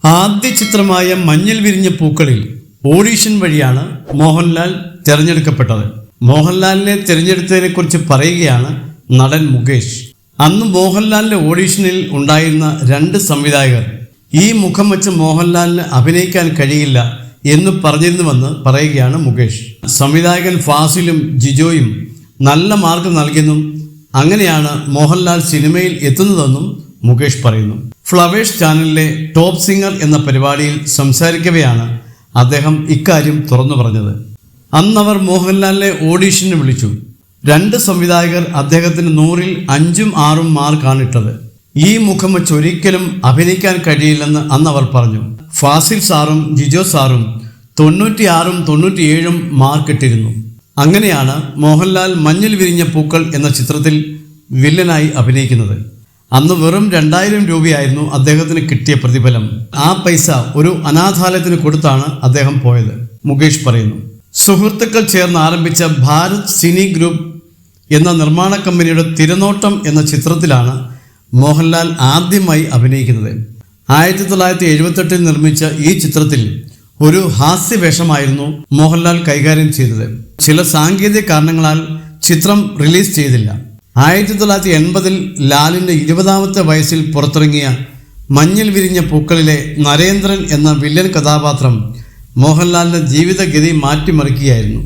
ആദ്യ ചിത്രമായ മഞ്ഞിൽ വിരിഞ്ഞ പൂക്കളിൽ ഓഡീഷൻ വഴിയാണ് മോഹൻലാൽ തിരഞ്ഞെടുക്കപ്പെട്ടത്. മോഹൻലാലിനെ തിരഞ്ഞെടുത്തതിനെക്കുറിച്ച് പറയുകയാണ് നടൻ മുകേഷ്. അന്ന് മോഹൻലാലിന്റെ ഓഡീഷനിൽ ഉണ്ടായിരുന്ന 2 സംവിധായകർ ഈ മുഖം വെച്ച് മോഹൻലാലിന് അഭിനയിക്കാൻ കഴിയില്ല എന്ന് പറഞ്ഞിരുന്നുവെന്ന് പറയുകയാണ് മുകേഷ്. സംവിധായകൻ ഫാസിലും ജിജോയും നല്ല മാർക്ക് നൽകിയെന്നും അങ്ങനെയാണ് മോഹൻലാൽ സിനിമയിൽ എത്തുന്നതെന്നും മുകേഷ് പറയുന്നു. ഫ്ലവേഴ്സ് ചാനലിലെ ടോപ്പ് സിംഗർ എന്ന പരിപാടിയിൽ സംസാരിക്കവെയാണ് അദ്ദേഹം ഇക്കാര്യം തുറന്നു പറഞ്ഞത്. അന്നവർ മോഹൻലാലിനെ ഓഡീഷന് വിളിച്ചു. 2 സംവിധായകർ അദ്ദേഹത്തിന് 100-ൽ 5ഉം 6ഉം മാർക്കാണ് ഇട്ടത്. ഈ മുഖം വെച്ച് ഒരിക്കലും അഭിനയിക്കാൻ കഴിയില്ലെന്ന് അന്നവർ പറഞ്ഞു. ഫാസിൽ സാറും ജിജോ സാറും 96ഉം 97ഉം മാർക്കിട്ടിരുന്നു. അങ്ങനെയാണ് മോഹൻലാൽ മഞ്ഞിൽ വിരിഞ്ഞ പൂക്കൾ എന്ന ചിത്രത്തിൽ വില്ലനായി അഭിനയിക്കുന്നത്. അന്ന് വെറും 2000 രൂപയായിരുന്നു അദ്ദേഹത്തിന് കിട്ടിയ പ്രതിഫലം. ആ പൈസ ഒരു അനാഥാലയത്തിന് കൊടുത്താണ് അദ്ദേഹം പോയത്, മുകേഷ് പറയുന്നു. സുഹൃത്തുക്കൾ ചേർന്ന് ആരംഭിച്ച ഭാരത് സിനി ഗ്രൂപ്പ് എന്ന നിർമ്മാണ കമ്പനിയുടെ തിരനോട്ടം എന്ന ചിത്രത്തിലാണ് മോഹൻലാൽ ആദ്യമായി അഭിനയിക്കുന്നത്. 1978 നിർമ്മിച്ച ഈ ചിത്രത്തിൽ ഒരു ഹാസ്യവേഷമായിരുന്നു മോഹൻലാൽ കൈകാര്യം ചെയ്തത്. ചില സാങ്കേതിക കാരണങ്ങളാൽ ചിത്രം റിലീസ് ചെയ്തില്ല. 1980 ലാലിൻ്റെ 20ാമത്തെ വയസ്സിൽ പുറത്തിറങ്ങിയ മഞ്ഞിൽ വിരിഞ്ഞ പൂക്കളിലെ നരേന്ദ്രൻ എന്ന വില്ലൻ കഥാപാത്രം മോഹൻലാലിൻ്റെ ജീവിതഗതി മാറ്റിമറിക്കുകയായിരുന്നു.